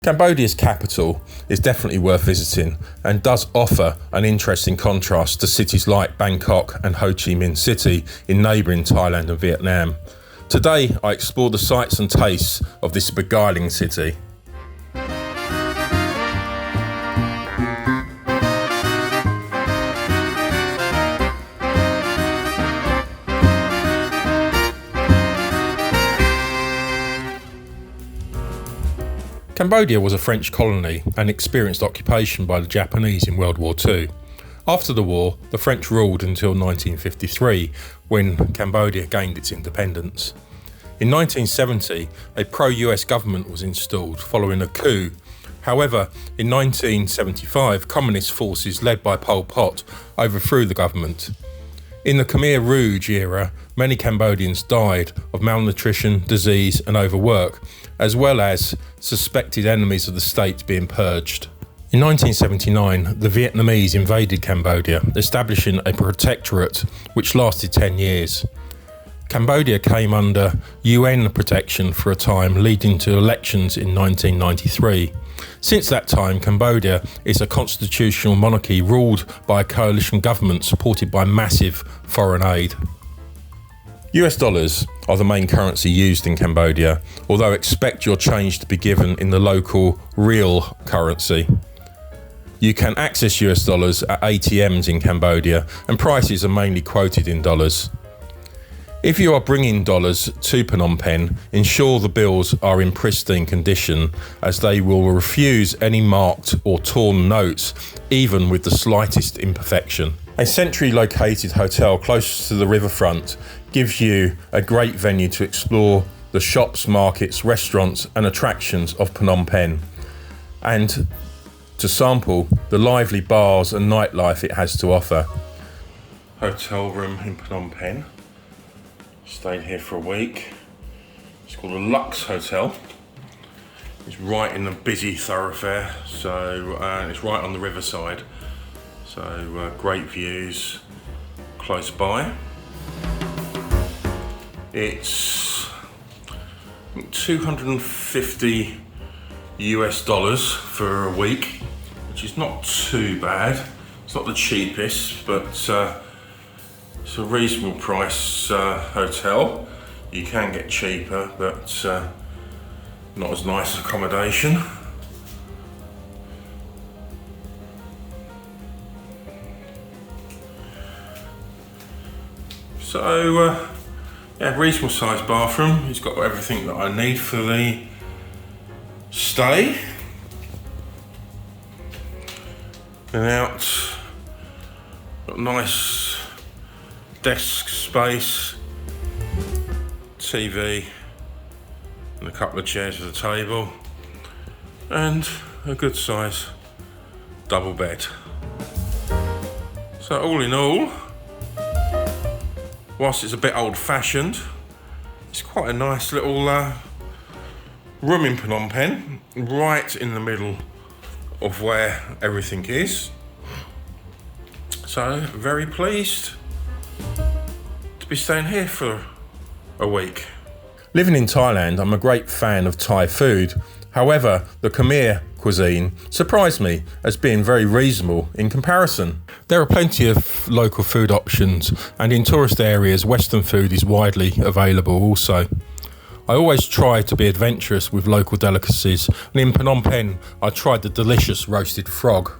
Cambodia's capital is definitely worth visiting and does offer an interesting contrast to cities like Bangkok and Ho Chi Minh City in neighbouring Thailand and Vietnam. Today I explore the sights and tastes of this beguiling city. Cambodia was a French colony and experienced occupation by the Japanese in World War II. After the war, the French ruled until 1953, when Cambodia gained its independence. In 1970, a pro-US government was installed following a coup. However, in 1975, communist forces led by Pol Pot overthrew the government. In the Khmer Rouge era, many Cambodians died of malnutrition, disease and overwork, as well as suspected enemies of the state being purged. In 1979, the Vietnamese invaded Cambodia, establishing a protectorate which lasted 10 years. Cambodia came under UN protection for a time, leading to elections in 1993. Since that time, Cambodia is a constitutional monarchy ruled by a coalition government supported by massive foreign aid. US dollars are the main currency used in Cambodia, although expect your change to be given in the local real currency. You can access US dollars at ATMs in Cambodia, and prices are mainly quoted in dollars. If you are bringing dollars to Phnom Penh, ensure the bills are in pristine condition, as they will refuse any marked or torn notes, even with the slightest imperfection. A centrally located hotel close to the riverfront gives you a great venue to explore the shops, markets, restaurants and attractions of Phnom Penh, and to sample the lively bars and nightlife it has to offer. Hotel room in Phnom Penh. Stayed here for a week. It's called a Lux Hotel. It's right in the busy thoroughfare, so it's right on the riverside. So great views close by. It's $250 US for a week, which is not too bad. It's not the cheapest, but it's a reasonable price hotel. You can get cheaper, but not as nice accommodation. So, yeah, reasonable sized bathroom. It's got everything that I need for the stay. And out, got nice desk space, TV, and a couple of chairs for the table, and a good size double bed. So all in all, whilst it's a bit old-fashioned, it's quite a nice little room in Phnom Penh, right in the middle of where everything is. So very pleased to be staying here for a week. Living in Thailand, I'm a great fan of Thai food. However, the Khmer cuisine surprised me as being very reasonable in comparison. There are plenty of local food options, and in tourist areas, Western food is widely available also. I always try to be adventurous with local delicacies, and in Phnom Penh, I tried the delicious roasted frog.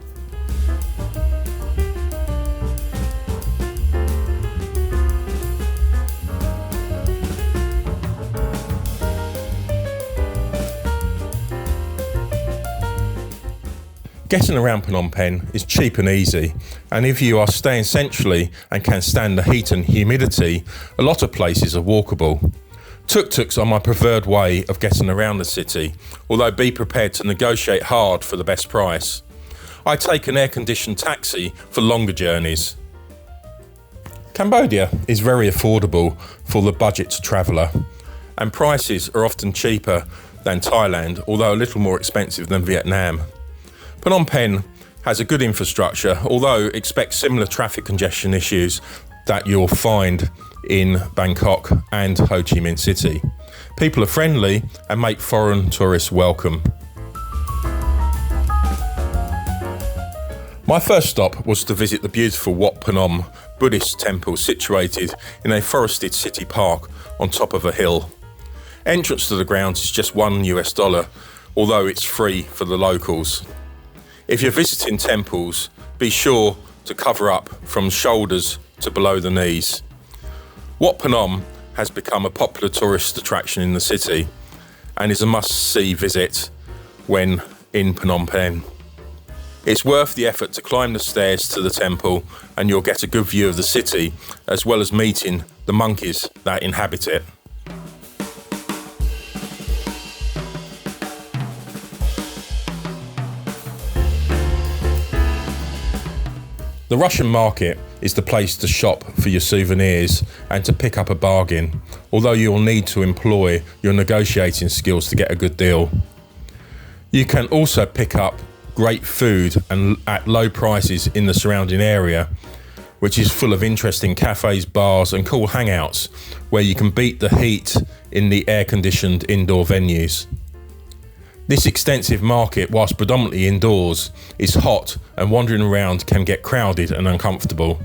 Getting around Phnom Penh is cheap and easy, and if you are staying centrally and can stand the heat and humidity, a lot of places are walkable. Tuk-tuks are my preferred way of getting around the city, although be prepared to negotiate hard for the best price. I take an air-conditioned taxi for longer journeys. Cambodia is very affordable for the budget traveller, and prices are often cheaper than Thailand, although a little more expensive than Vietnam. Phnom Penh has a good infrastructure, although expect similar traffic congestion issues that you'll find in Bangkok and Ho Chi Minh City. People are friendly and make foreign tourists welcome. My first stop was to visit the beautiful Wat Phnom Buddhist temple situated in a forested city park on top of a hill. Entrance to the grounds is just $1, although it's free for the locals. If you're visiting temples, be sure to cover up from shoulders to below the knees. Wat Phnom has become a popular tourist attraction in the city and is a must-see visit when in Phnom Penh. It's worth the effort to climb the stairs to the temple and you'll get a good view of the city as well as meeting the monkeys that inhabit it. The Russian market is the place to shop for your souvenirs and to pick up a bargain, although you'll need to employ your negotiating skills to get a good deal. You can also pick up great food and at low prices in the surrounding area, which is full of interesting cafes, bars and cool hangouts where you can beat the heat in the air-conditioned indoor venues. This extensive market, whilst predominantly indoors, is hot and wandering around can get crowded and uncomfortable.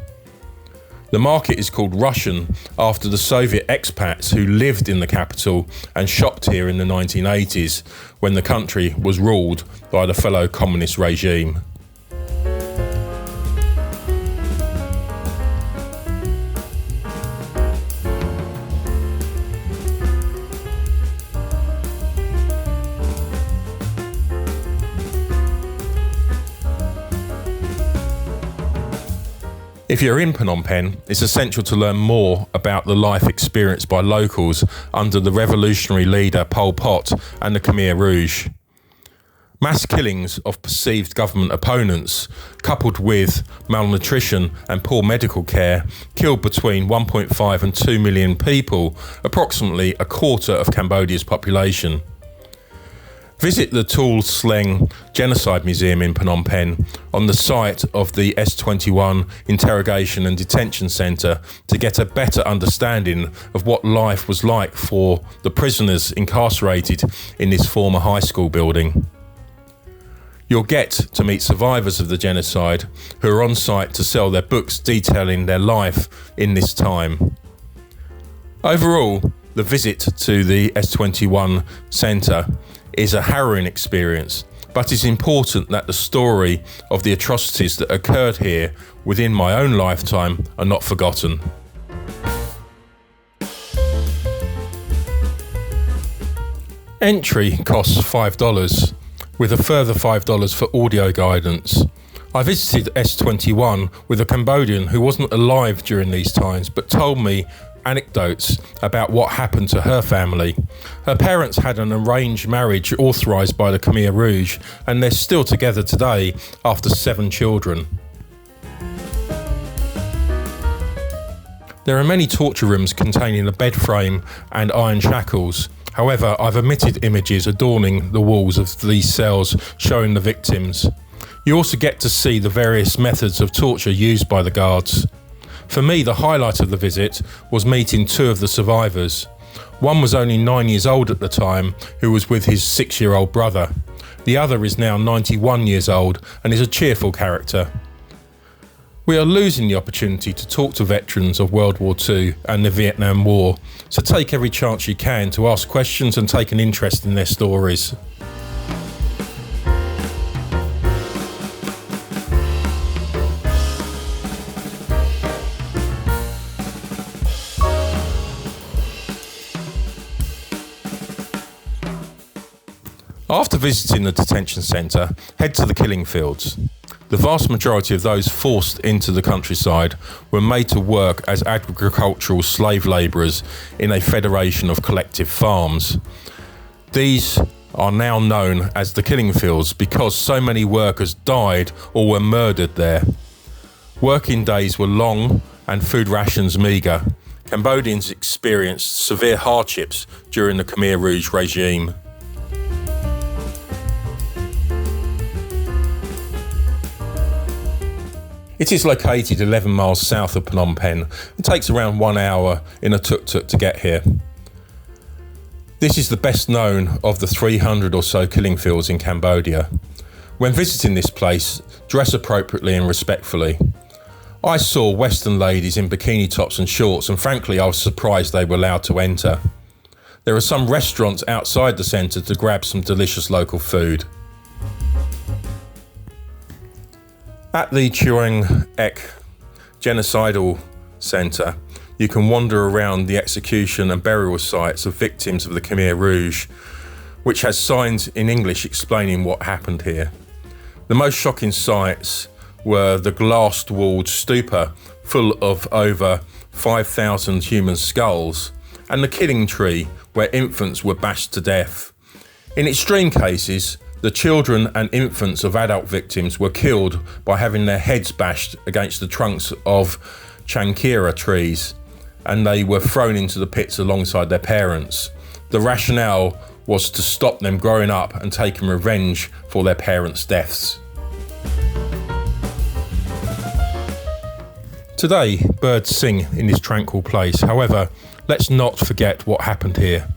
The market is called Russian after the Soviet expats who lived in the capital and shopped here in the 1980s when the country was ruled by the fellow communist regime. If you're in Phnom Penh, it's essential to learn more about the life experienced by locals under the revolutionary leader Pol Pot and the Khmer Rouge. Mass killings of perceived government opponents, coupled with malnutrition and poor medical care, killed between 1.5 and 2 million people, approximately a quarter of Cambodia's population. Visit the Tuol Sleng Genocide Museum in Phnom Penh on the site of the S21 Interrogation and Detention Centre to get a better understanding of what life was like for the prisoners incarcerated in this former high school building. You'll get to meet survivors of the genocide who are on site to sell their books detailing their life in this time. Overall, the visit to the S21 Centre is a harrowing experience, but it's important that the story of the atrocities that occurred here within my own lifetime are not forgotten. Entry costs $5, with a further $5 for audio guidance. I visited S21 with a Cambodian who wasn't alive during these times, but told me anecdotes about what happened to her family. Her parents had an arranged marriage authorised by the Khmer Rouge, and they're still together today after 7 children. There are many torture rooms containing a bed frame and iron shackles. However, I've omitted images adorning the walls of these cells showing the victims. You also get to see the various methods of torture used by the guards. For me, the highlight of the visit was meeting 2 of the survivors. One was only 9 years old at the time, who was with his 6-year-old brother. The other is now 91 years old and is a cheerful character. We are losing the opportunity to talk to veterans of World War II and the Vietnam War, so take every chance you can to ask questions and take an interest in their stories. After visiting the detention centre, head to the killing fields. The vast majority of those forced into the countryside were made to work as agricultural slave labourers in a federation of collective farms. These are now known as the killing fields because so many workers died or were murdered there. Working days were long and food rations meagre. Cambodians experienced severe hardships during the Khmer Rouge regime. It is located 11 miles south of Phnom Penh and takes around 1 hour in a tuk-tuk to get here. This is the best known of the 300 or so killing fields in Cambodia. When visiting this place, dress appropriately and respectfully. I saw Western ladies in bikini tops and shorts, and frankly I was surprised they were allowed to enter. There are some restaurants outside the centre to grab some delicious local food. At the Tuol Sleng Genocidal Centre, you can wander around the execution and burial sites of victims of the Khmer Rouge, which has signs in English explaining what happened here. The most shocking sights were the glass-walled stupa full of over 5,000 human skulls, and the killing tree where infants were bashed to death. In extreme cases, the children and infants of adult victims were killed by having their heads bashed against the trunks of chankira trees, and they were thrown into the pits alongside their parents. The rationale was to stop them growing up and taking revenge for their parents' deaths. Today, birds sing in this tranquil place. However, let's not forget what happened here.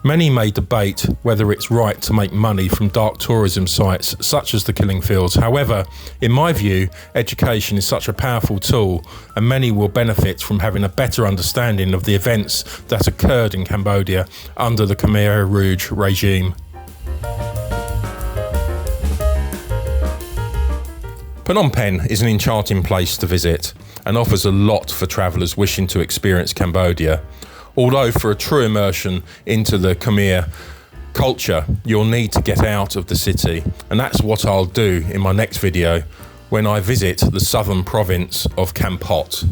Many may debate whether it's right to make money from dark tourism sites such as the killing fields. However, in my view, education is such a powerful tool, and many will benefit from having a better understanding of the events that occurred in Cambodia under the Khmer Rouge regime. Phnom Penh is an enchanting place to visit and offers a lot for travellers wishing to experience Cambodia. Although for a true immersion into the Khmer culture, you'll need to get out of the city, and that's what I'll do in my next video when I visit the southern province of Pol Pot.